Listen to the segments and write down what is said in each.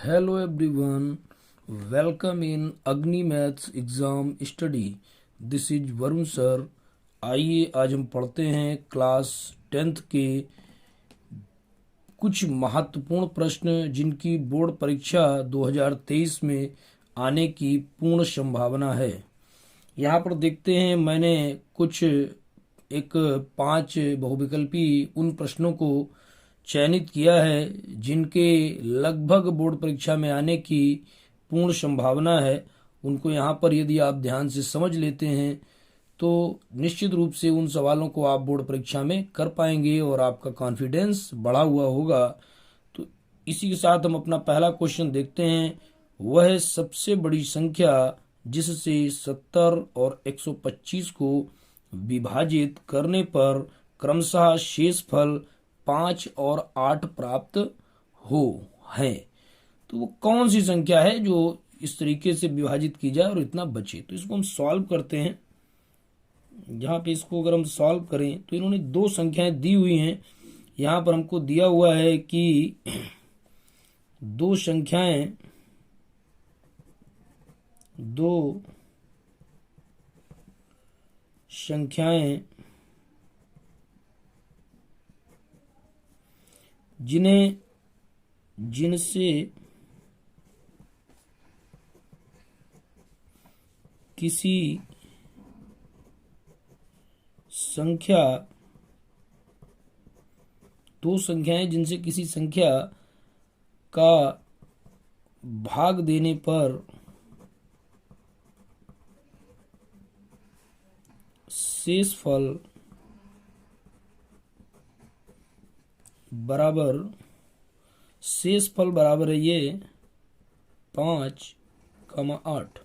Hello everyone, welcome in Agni Maths exam study. This is Varun sir. आइए आज हम पढ़ते हैं क्लास 10th के कुछ महत्वपूर्ण प्रश्न जिनकी बोर्ड परीक्षा 2023 में आने की पूर्ण संभावना है। यहाँ पर देखते हैं मैंने कुछ एक 5 बहुविकल्पी उन प्रश्नों को चयनित किया है जिनके लगभग बोर्ड परीक्षा में आने की पूर्ण संभावना है। उनको यहाँ पर यदि आप ध्यान से समझ लेते हैं तो निश्चित रूप से उन सवालों को आप बोर्ड परीक्षा में कर पाएंगे और आपका कॉन्फिडेंस बढ़ा हुआ होगा। तो इसी के साथ हम अपना पहला क्वेश्चन देखते हैं। वह है सबसे बड़ी संख्या जिससे 70 और 125 को विभाजित करने पर क्रमशः शेषफल 5 और 8 प्राप्त हो है। तो वो कौन सी संख्या है जो इस तरीके से विभाजित की जाए और इतना बचे। तो इसको हम सॉल्व करते हैं। यहाँ पे इसको अगर हम सॉल्व करें तो इन्होंने दो संख्याएं दी हुई हैं। यहाँ पर हमको दिया हुआ है कि दो संख्याएं जिनसे किसी संख्या दो संख्याएं जिनसे किसी संख्या का भाग देने पर शेषफल बराबर है ये 5,8।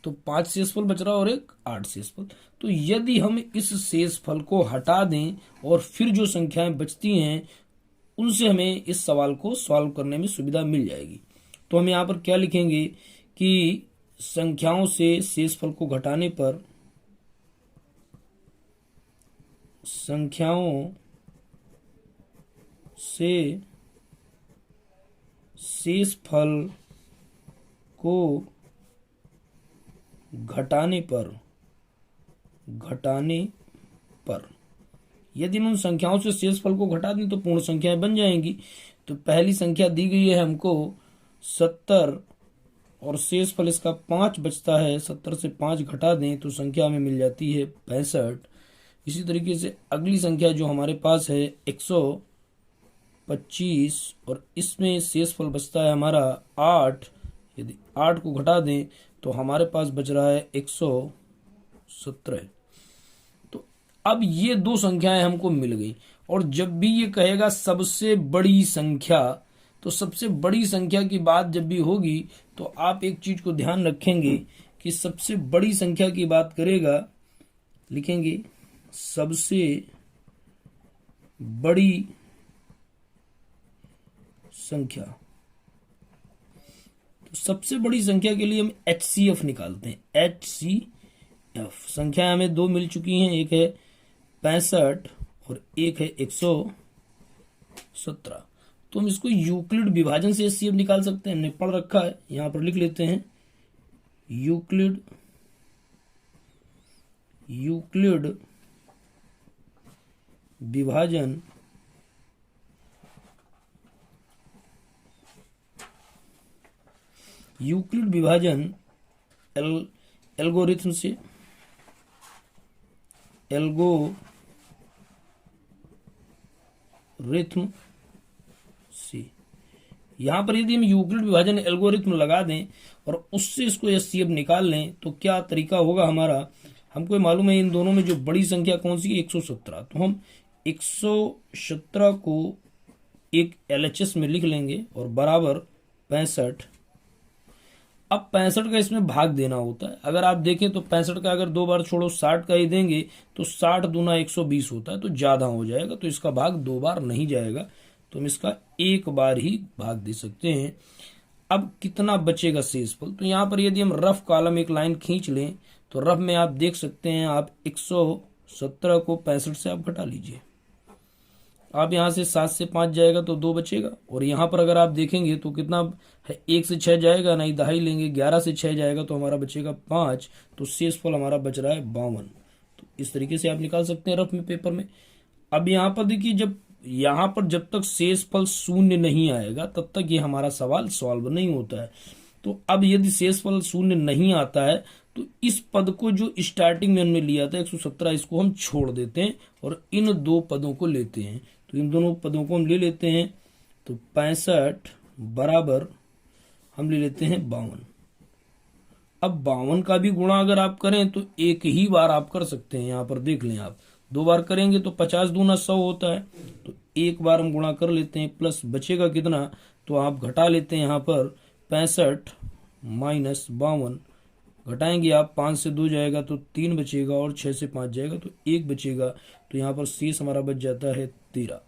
तो 5 शेषफल बच रहा और एक 8 शेषफल। तो यदि हम इस शेषफल को हटा दें और फिर जो संख्याएं बचती हैं उनसे हमें इस सवाल को सॉल्व करने में सुविधा मिल जाएगी। तो हम यहाँ पर क्या लिखेंगे कि संख्याओं से शेषफल को घटाने पर शेषफल को घटाने पर यदि हम उन संख्याओं से शेषफल को घटा दें तो पूर्ण संख्याएं बन जाएंगी। तो पहली संख्या दी गई है हमको 70 और शेषफल इसका 5 बचता है। 70 से 5 घटा दें तो संख्या हमें मिल जाती है 65। इसी तरीके से अगली संख्या जो हमारे पास है 125 और इसमें शेषफल बचता है हमारा 8। यदि 8 को घटा दें तो हमारे पास बच रहा है 117। तो अब ये दो संख्याएं हमको मिल गई। और जब भी ये कहेगा सबसे बड़ी संख्या, तो सबसे बड़ी संख्या की बात जब भी होगी तो आप एक चीज को ध्यान रखेंगे कि सबसे बड़ी संख्या की बात करेगा, लिखेंगे सबसे बड़ी संख्या। तो सबसे बड़ी संख्या के लिए हम HCF निकालते हैं। HCF संख्या हमें दो मिल चुकी हैं, एक है 65 और एक है 117। तो हम इसको यूक्लिड विभाजन से HCF निकाल सकते हैं। हमने पढ़ रखा है, यहां पर लिख लेते हैं यूक्लिड विभाजन एल्गोरिथम से यहां पर यदि हम यूक्लिड विभाजन एल्गोरिथम लगा दें और उससे इसको HCF निकाल लें तो क्या तरीका होगा हमारा। हमको मालूम है इन दोनों में जो बड़ी संख्या कौन सी है 117। तो हम 117 को एक LHS में लिख लेंगे और बराबर 65। अब 65 का इसमें भाग देना होता है। अगर आप देखें तो 65 का अगर दो बार छोड़ो 60 का ही देंगे तो 60 दूना 120 होता है, तो ज्यादा हो जाएगा। तो इसका भाग दो बार नहीं जाएगा, तो हम इसका एक बार ही भाग दे सकते हैं। अब कितना बचेगा शेषफल। तो यहाँ पर यदि हम रफ कॉलम एक लाइन खींच लें तो रफ में आप देख सकते हैं, आप 117 को 65 से आप घटा लीजिए। आप यहाँ से 7 से 5 जाएगा तो 2 बचेगा, और यहाँ पर अगर आप देखेंगे तो कितना है, 1 से 6 जाएगा, नहीं दहाई लेंगे, 11 से 6 जाएगा तो हमारा बचेगा 5, तो शेषफल हमारा बच रहा है 52। तो इस तरीके से आप निकाल सकते हैं रफ में पेपर में। अब यहाँ पर देखिए, जब तक शेषफल शून्य नहीं आएगा तब तक ये हमारा सवाल सॉल्व नहीं होता है। तो अब यदि शेषफल शून्य नहीं आता है तो इस पद को जो स्टार्टिंग में हमने लिया था 117, इसको हम छोड़ देते हैं और इन दो पदों को लेते हैं। तो इन दोनों पदों को हम ले लेते हैं, तो 65 बराबर हम ले लेते हैं 52। अब 52 का भी गुणा अगर आप करें तो एक ही बार आप कर सकते हैं। यहाँ पर देख लें, आप 2 बार करेंगे तो 50 दूना 100 होता है, तो एक बार हम गुणा कर लेते हैं, प्लस बचेगा कितना, तो आप घटा लेते हैं। यहाँ पर 65 माइनस 52 घटाएंगे आप, 5 से 2 जाएगा तो 3 बचेगा, और 6 से 5 जाएगा तो 1 बचेगा, तो यहाँ पर शेष हमारा बच जाता है 13।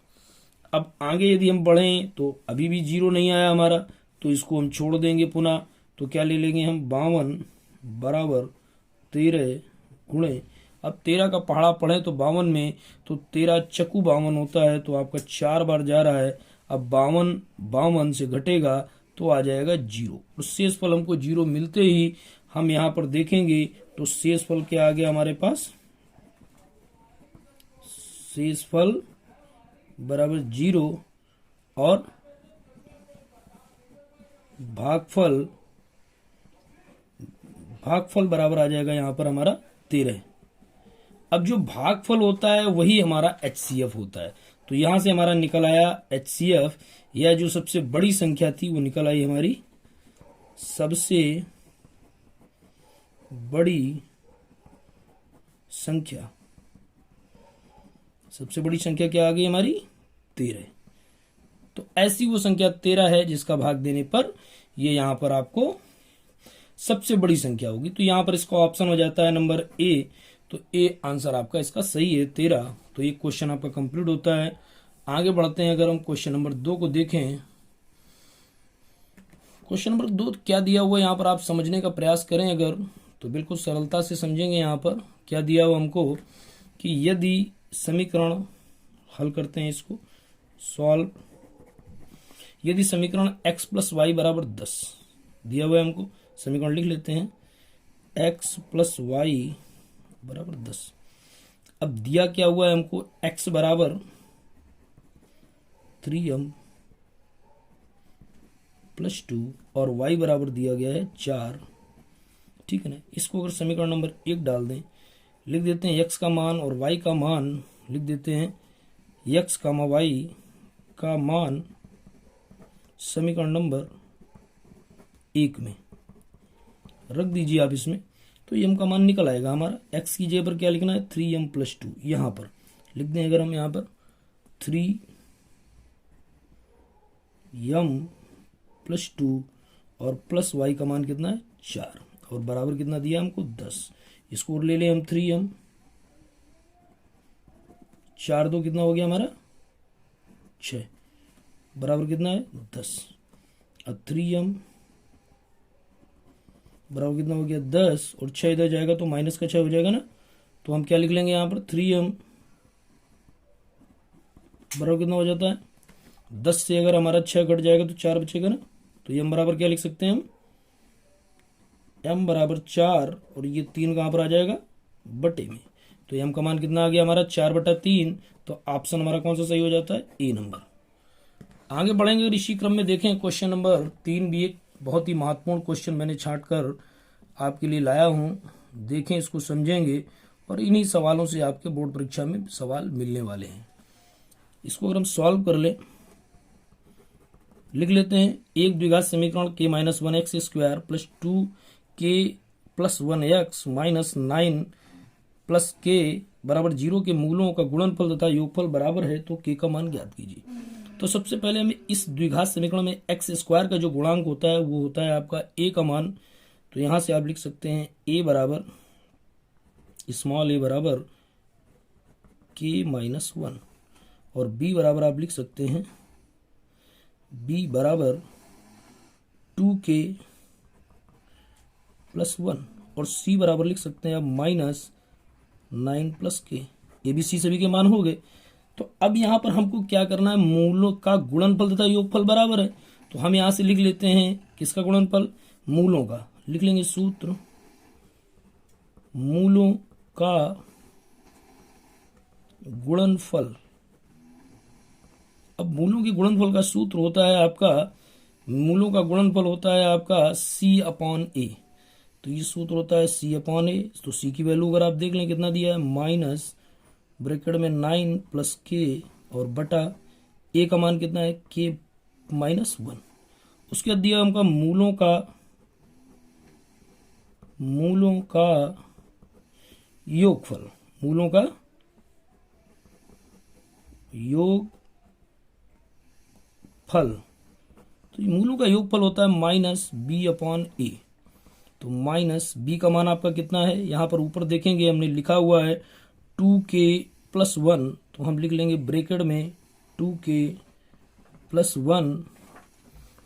अब आगे यदि हम बढ़ें तो अभी भी 0 नहीं आया हमारा, तो इसको हम छोड़ देंगे पुनः। तो क्या ले लेंगे हम, 52 बराबर 13 गुणे, अब 13 का पहाड़ा पढ़े तो 52 में, तो 13 चक्कू 52 होता है, तो आपका 4 बार जा रहा है। अब 52 से घटेगा तो आ जाएगा 0, और शेषफल हमको 0 मिलते ही हम यहाँ पर देखेंगे तो शेषफल क्या आ गया हमारे पास, शेषफल बराबर 0 और भागफल बराबर आ जाएगा यहाँ पर हमारा 13। अब जो भागफल होता है वही हमारा HCF होता है, तो यहां से हमारा निकल आया HCF, या जो सबसे बड़ी संख्या थी वो निकल आई हमारी सबसे बड़ी संख्या। सबसे बड़ी संख्या क्या आ गई हमारी, 13। तो ऐसी वो संख्या 13 है जिसका भाग देने पर ये यहां पर आपको सबसे बड़ी संख्या होगी। तो यहां पर इसका ऑप्शन हो जाता है नंबर ए, तो ए आंसर आपका इसका सही है 13। तो ये क्वेश्चन आपका कंप्लीट होता है। आगे बढ़ते हैं, अगर हम क्वेश्चन नंबर 2 को देखें, क्वेश्चन नंबर 2 क्या दिया हुआ है यहाँ पर आप समझने का प्रयास करें अगर, तो बिल्कुल सरलता से समझेंगे। यहाँ पर क्या दिया हुआ हमको कि यदि समीकरण हल करते हैं, इसको सॉल्व, यदि समीकरण x प्लस वाई बराबर 10 दिया हुआ है हमको, समीकरण लिख लेते हैं, x प्लस वाई बराबर 10। अब दिया क्या हुआ है हमको, x बराबर 3m प्लस 2 और y बराबर दिया गया है 4, ठीक है ना। इसको अगर समीकरण नंबर 1 डाल दें, लिख देते हैं x का मान और y का मान, लिख देते हैं x का y का मान समीकरण नंबर 1 में रख दीजिए आप इसमें, तो m का मान निकल आएगा हमारा। x की जगह पर क्या लिखना है, 3m प्लस 2, यहाँ पर लिख दें अगर हम यहाँ पर 3m प्लस 2 और प्लस y का मान कितना है 4, और बराबर कितना दिया हमको 10। इसको ले लें हम 3m, 4 2 कितना हो गया हमारा 6, बराबर कितना है 10। अब 3m बराबर कितना हो गया 10, और 6 इधर जाएगा तो माइनस का 6 हो जाएगा ना, तो हम क्या लिख लेंगे यहाँ पर 3m बराबर कितना हो जाता है 10 से अगर हमारा 6 घट जाएगा तो 4 बचेगा ना, तो m बराबर क्या लिख सकते हैं हम, m बराबर 4, और ये 3 कहाँ पर आ जाएगा बटे में, तो m का मान कितना आ गया हमारा 4/3। तो ऑप्शन हमारा कौन सा सही हो जाता है, ए नंबर। आगे बढ़ेंगे और इसी क्रम में देखें क्वेश्चन नंबर 3 भी एक बहुत ही महत्वपूर्ण क्वेश्चन मैंने छांट कर आपके लिए लाया हूं, देखें इसको समझेंगे, और इन्हीं सवालों से आपके बोर्ड परीक्षा में सवाल मिलने वाले हैं। इसको अगर हम सॉल्व कर लें, लिख लेते हैं एक द्विघात समीकरण k minus 1x square plus 2k plus 1x minus 9 plus k बराबर 0 के मूलों का गुणनफल तथा योगफल बराबर है, तो k का मान ज्ञात कीजिए। तो सबसे पहले हमें इस द्विघात समीकरण में x स्क्वायर का जो गुणांक होता है वो होता है आपका a का मान, तो यहां से आप लिख सकते हैं a बराबर स्मॉल a बराबर k माइनस 1, और b बराबर आप लिख सकते हैं b बराबर 2k प्लस 1, और c बराबर लिख सकते हैं आप minus 9 plus k। A B C सभी के मान हो गए। तो अब यहाँ पर हमको क्या करना है, मूलों का गुणनफल तथा योगफल बराबर है, तो हम यहाँ से लिख लेते हैं किसका गुणनफल, मूलों का। लिख लेंगे सूत्र मूलों का गुणनफल। अब मूलों के गुणनफल का सूत्र होता है आपका, मूलों का गुणनफल होता है आपका C/A। तो ये सूत्र होता है C/A। तो C की वैल्यू अगर आप देख लें कितना दिया है, माइनस ब्रैकेट में 9 प्लस के और बटा A का मान कितना है, K-1। उसके बाद दिया हमका मूलों का योगफल, मूलों का योगफल। तो मूलों का योगफल होता है -B/A। तो -B का मान आपका कितना है, यहाँ पर ऊपर देखेंगे हमने लिखा हुआ है 2k+1, तो हम लिख लेंगे ब्रैकेट में 2k+1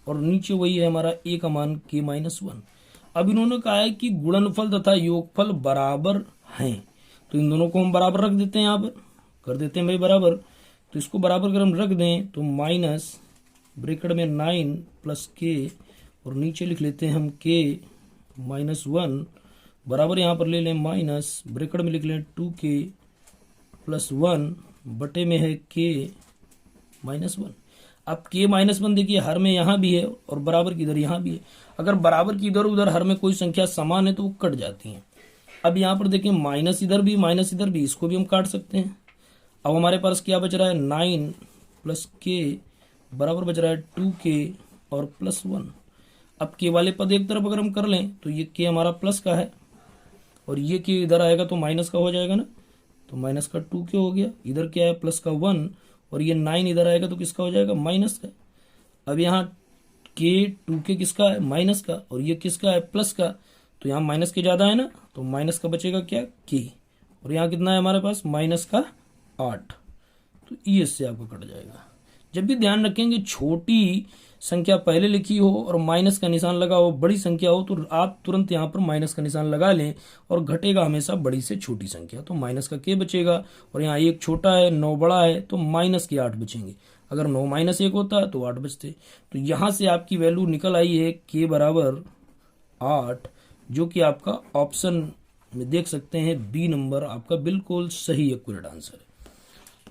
और नीचे वही है हमारा A का मान K-1। अब इन्होंने कहा है कि गुणनफल तथा योगफल बराबर हैं, तो इन दोनों को हम बराबर रख देते हैं, यहाँ पर कर देते हैं भाई बराबर। तो इसको बराबर अगर हम रख दें तो माइनस ब्रैकेट में 9 प्लस के और नीचे लिख लेते हैं हम K-1 बराबर, यहाँ पर ले लें माइनस ब्रैकेट में लिख लें 2k+1 बटे में है K-1। अब K-1 देखिए हर में यहाँ भी है और बराबर की इधर यहाँ भी है। अगर बराबर की इधर उधर हर में कोई संख्या समान है तो वो कट जाती है। अब यहाँ पर देखिए माइनस इधर भी माइनस इधर भी, इसको भी हम काट सकते हैं। अब हमारे पास क्या बच रहा है, 9 प्लस के बराबर बच रहा है 2k और +1। अब के वाले पद एक तरफ अगर हम कर लें तो ये के हमारा प्लस का है और ये के इधर आएगा तो माइनस का हो जाएगा ना, तो माइनस का 2k हो गया। इधर क्या है प्लस का 1 और ये 9 इधर आएगा तो किसका हो जाएगा, माइनस का। अब यहाँ के 2k किसका है, माइनस का, और ये किसका है, प्लस का। तो यहाँ माइनस के ज़्यादा है ना, तो माइनस का बचेगा क्या, के। और यहाँ कितना है हमारे पास, माइनस का 8। तो ये इससे आपका कट जाएगा। जब भी ध्यान रखेंगे छोटी संख्या पहले लिखी हो और माइनस का निशान लगा हो, बड़ी संख्या हो तो आप तुरंत यहाँ पर माइनस का निशान लगा लें और घटेगा हमेशा बड़ी से छोटी संख्या, तो माइनस का के बचेगा। और यहाँ 1 छोटा है 9 बड़ा है तो माइनस के 8 बचेंगे। अगर 9 - 1 होता तो 8 बचते। तो यहाँ से आपकी वैल्यू निकल आई है के बराबर 8, जो कि आपका ऑप्शन में देख सकते हैं बी नंबर आपका बिल्कुल सही एक्यूरेट आंसर है।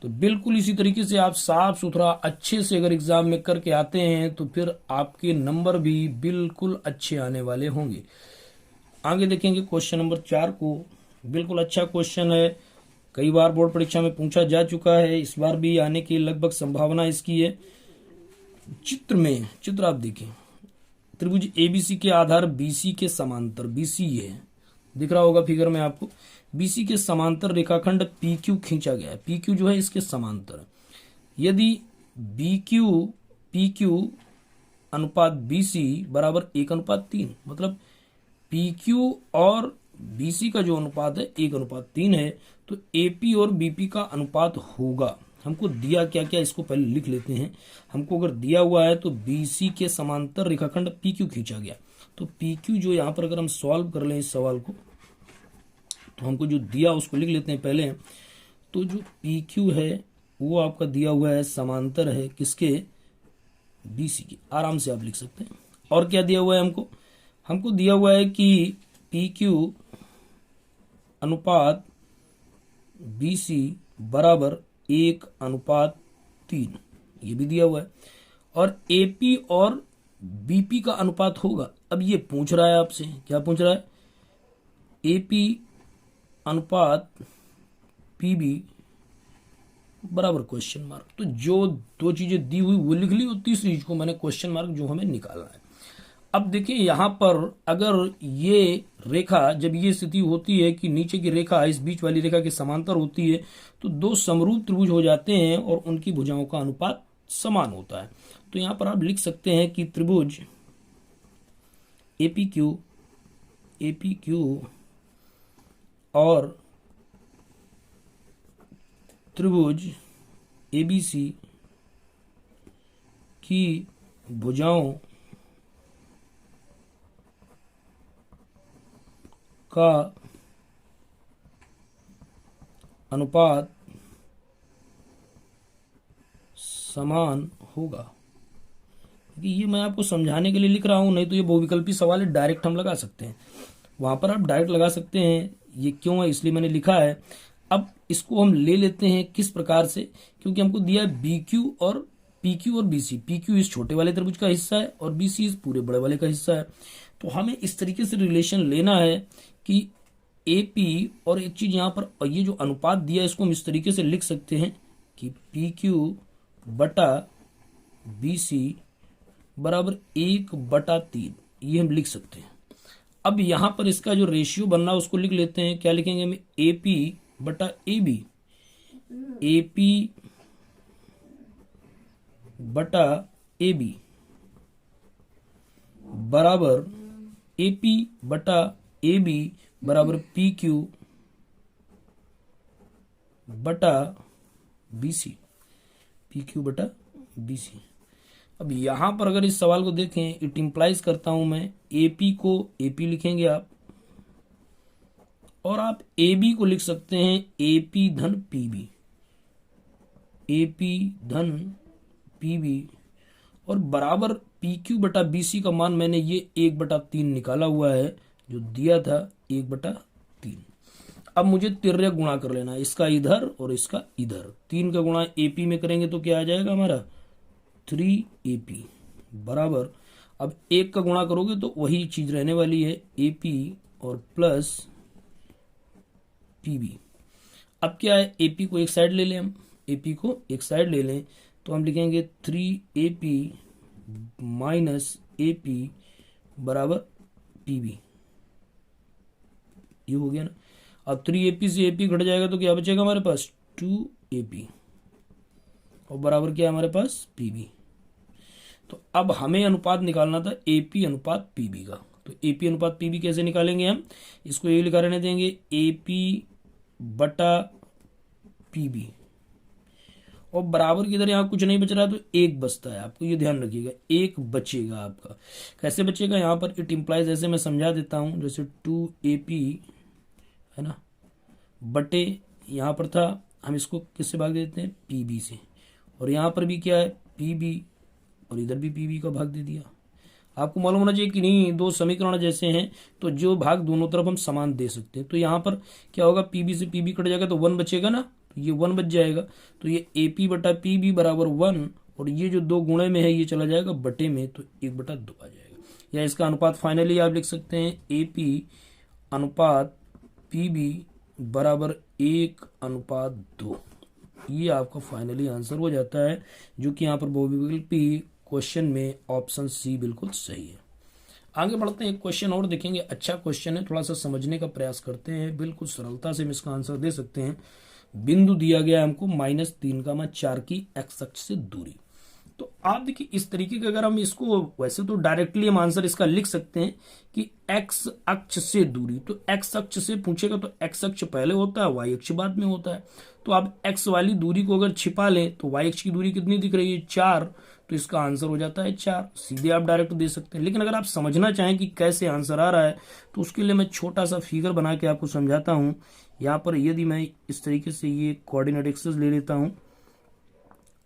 तो बिल्कुल इसी तरीके से आप साफ सुथरा अच्छे से अगर एग्जाम में करके आते हैं तो फिर आपके नंबर भी बिल्कुल अच्छे आने वाले होंगे। आगे देखेंगे क्वेश्चन नंबर 4 को। बिल्कुल अच्छा क्वेश्चन है, कई बार बोर्ड परीक्षा में पूछा जा चुका है, इस बार भी आने की लगभग संभावना इसकी है। चित्र आप देखें, त्रिभुज एबीसी के आधार बीसी के समांतर, बीसी ये दिख रहा होगा फिगर में आपको, बीसी के समांतर रेखाखंड पीक्यू खींचा गया है। पीक्यू जो है इसके समांतर। यदि बीक्यू पीक्यू अनुपात बीसी बराबर 1:3, मतलब पीक्यू और बीसी का जो अनुपात है 1:3 है, तो एपी और बीपी का अनुपात होगा। हमको दिया क्या क्या, इसको पहले लिख लेते हैं। हमको अगर दिया हुआ है तो बीसी के समांतर रेखाखंड पीक्यू खींचा गया, तो पीक्यू जो यहाँ पर अगर हम सॉल्व कर लें इस सवाल को, तो हमको जो दिया उसको लिख लेते हैं पहले। तो जो PQ है वो आपका दिया हुआ है समांतर है किसके, BC के, आराम से आप लिख सकते हैं। और क्या दिया हुआ है हमको दिया हुआ है कि PQ अनुपात BC बराबर 1:3, ये भी दिया हुआ है। और AP और BP का अनुपात होगा। अब ये पूछ रहा है आपसे, क्या पूछ रहा है, AP अनुपात PB बराबर क्वेश्चन मार्क। तो जो दो चीजें दी हुई वो लिख ली और तीसरी चीज को मैंने क्वेश्चन मार्क जो हमें निकालना है। अब देखिए यहाँ पर अगर ये रेखा, जब ये स्थिति होती है कि नीचे की रेखा इस बीच वाली रेखा के समांतर होती है, तो दो समरूप त्रिभुज हो जाते हैं और उनकी भुजाओं का अनुपात समान होता है। तो यहाँ पर आप लिख सकते हैं कि त्रिभुज APQ और त्रिभुज ABC की भुजाओं का अनुपात समान होगा। क्योंकि ये मैं आपको समझाने के लिए लिख रहा हूं, नहीं तो ये बहुविकल्पी सवाल है, डायरेक्ट हम लगा सकते हैं, वहां पर आप डायरेक्ट लगा सकते हैं। ये क्यों है, इसलिए मैंने लिखा है। अब इसको हम ले लेते हैं किस प्रकार से, क्योंकि हमको दिया है बी क्यू और पी क्यू और बी सी। पी क्यू इस छोटे वाले त्रिभुज का हिस्सा है और बी सी इस पूरे बड़े वाले का हिस्सा है। तो हमें इस तरीके से रिलेशन लेना है कि ए पी, और एक चीज यहां पर, और ये जो अनुपात दिया है इसको हम इस तरीके से लिख सकते हैं कि पी क्यू बटा बी सी बराबर 1/3, ये हम लिख सकते हैं। अब यहां पर इसका जो रेशियो बनना है उसको लिख लेते हैं। क्या लिखेंगे हम, ए पी बटा ए बी। ए पी बटा ए बी बराबर ए पी बटा ए बी बराबर पी क्यू बटा बी सी। पी क्यू बटा बी सी। अब यहां पर अगर इस सवाल को देखें, इट इंप्लाइज करता हूं मैं, एपी को एपी लिखेंगे आप, और आप ए बी को लिख सकते हैं एपी धन पीबी। एपी धन पीबी और बराबर पी क्यू बटा बी सी का मान मैंने ये 1/3 निकाला हुआ है, जो दिया था 1/3। अब मुझे तिर्यक गुणा कर लेना है, इसका इधर और इसका इधर। 3 का गुणा एपी में करेंगे तो क्या आ जाएगा हमारा 3AP बराबर, अब 1 का गुणा करोगे तो वही चीज रहने वाली है, AP और प्लस PB। अब क्या है, AP को एक साइड ले लें, हम AP को एक साइड ले लें तो हम लिखेंगे 3AP माइनस AP बराबर PB। ये हो गया ना। अब 3AP से AP घट जाएगा तो क्या बचेगा हमारे पास 2AP, और बराबर क्या है हमारे पास PB। तो अब हमें अनुपात निकालना था AP अनुपात PB का। तो AP अनुपात PB कैसे निकालेंगे हम, इसको ये लिखा रहने देंगे AP बटा PB, और बराबर की इधर यहाँ कुछ नहीं बच रहा तो 1 बचता है। आपको ये ध्यान रखिएगा, 1 बचेगा आपका। कैसे बचेगा, यहाँ पर इट इंप्लाइज, ऐसे मैं समझा देता हूँ, जैसे 2AP है ना, बटे यहाँ पर था, हम इसको किससे भाग देते हैं PB से, और यहाँ पर भी क्या है PB, और इधर भी PB का भाग दे दिया। आपको मालूम होना चाहिए कि नहीं, दो समीकरण जैसे हैं तो जो भाग दोनों तरफ हम समान दे सकते हैं। तो यहाँ पर क्या होगा, PB से PB कट जाएगा तो 1 बचेगा ना, तो ये 1 बच जाएगा। तो ये AP बटा PB बराबर 1, और ये जो 2 गुणे में है ये चला जाएगा बटे में, तो 1/2 आ जाएगा। या इसका अनुपात फाइनली आप लिख सकते हैं AP अनुपात PB बराबर 1/2। ये आपका फाइनली आंसर हो जाता है, जो कि यहाँ पर बहुविकल्पी क्वेश्चन में ऑप्शन सी बिल्कुल सही है। आगे बढ़ते हैं, एक क्वेश्चन और देखेंगे। अच्छा क्वेश्चन है, थोड़ा सा समझने का प्रयास करते हैं, बिल्कुल सरलता से हम इसका आंसर दे सकते हैं। बिंदु दिया गया है हमको -3,4 की एक्स अक्ष से दूरी। तो आप देखिए इस तरीके का, अगर हम इसको, वैसे तो डायरेक्टली हम आंसर इसका लिख सकते हैं कि एक्स अक्ष से दूरी, तो एक्स अक्ष से पूछेगा तो एक्स अक्ष पहले होता है, वाई अक्ष बाद में होता है। तो आप एक्स वाली दूरी को अगर छिपा लें तो वाई अक्ष की दूरी कितनी दिख रही है 4, तो इसका आंसर हो जाता है 4। सीधे आप डायरेक्ट दे सकते हैं, लेकिन अगर आप समझना चाहें कि कैसे आंसर आ रहा है तो उसके लिए मैं छोटा सा फिगर बना के आपको समझाता हूं। यहाँ पर यदि मैं इस तरीके से ये कोऑर्डिनेट एक्सिस ले लेता हूं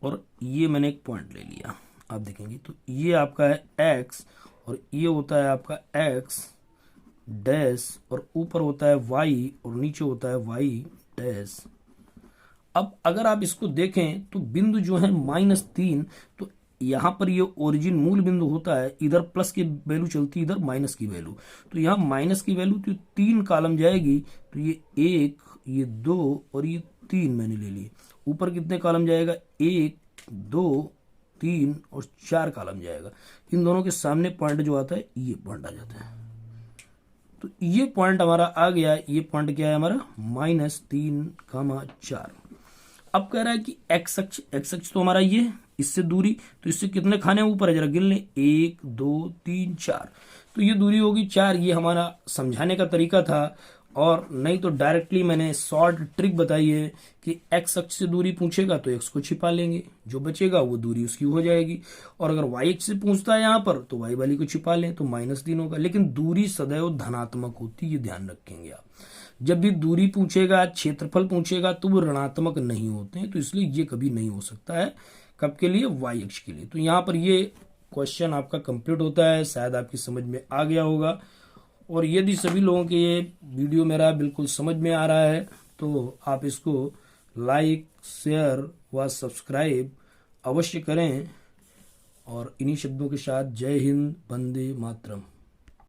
और ये मैंने एक पॉइंट ले लिया, आप देखेंगे तो ये आपका है x, और ये होता है आपका x डैश, और ऊपर होता है y, और नीचे होता है y डैश। अब अगर आप इसको देखें तो बिंदु जो है -3, तो यहाँ पर ये ओरिजिन मूल बिंदु होता है, इधर प्लस की वैल्यू चलती है, इधर माइनस की वैल्यू। तो यहाँ माइनस की वैल्यू तो 3 कॉलम जाएगी, तो ये 1, ये 2 और ये 3 मैंने ले लिए। ऊपर कितने कॉलम जाएगा, 1, 2, 3 और 4 कॉलम जाएगा। इन दोनों के सामने पॉइंट जो आता है ये पॉइंट आ जाता है। तो ये पॉइंट हमारा आ गया, ये पॉइंट क्या है हमारा -3,4। अब कह रहा है कि एक्स अक्ष तो हमारा ये, इससे दूरी, तो इससे कितने खाने ऊपर है जरा गिन लें, 1, 2, 3, 4, तो ये दूरी होगी 4। ये हमारा समझाने का तरीका था, और नहीं तो डायरेक्टली मैंने शॉर्ट ट्रिक बताई है कि एक्स अक्ष से दूरी पूछेगा तो एक्स को छिपा लेंगे, जो बचेगा वो दूरी उसकी हो जाएगी। और अगर वाई अक्ष से पूछता है यहाँ पर तो वाई वाली को छिपा लें तो -3 होगा। लेकिन दूरी सदैव धनात्मक होती है, ये ध्यान रखेंगे आप। जब भी दूरी पूछेगा, क्षेत्रफल पूछेगा तो वो ऋणात्मक नहीं होते हैं, तो इसलिए ये कभी नहीं हो सकता है। कब के लिए, वाई अक्ष के लिए। तो यहाँ पर ये क्वेश्चन आपका कंप्लीट होता है, शायद आपकी समझ में आ गया होगा। और यदि सभी लोगों के ये वीडियो मेरा बिल्कुल समझ में आ रहा है तो आप इसको लाइक, शेयर व सब्सक्राइब अवश्य करें। और इन्हीं शब्दों के साथ जय हिंद, वंदे मातरम।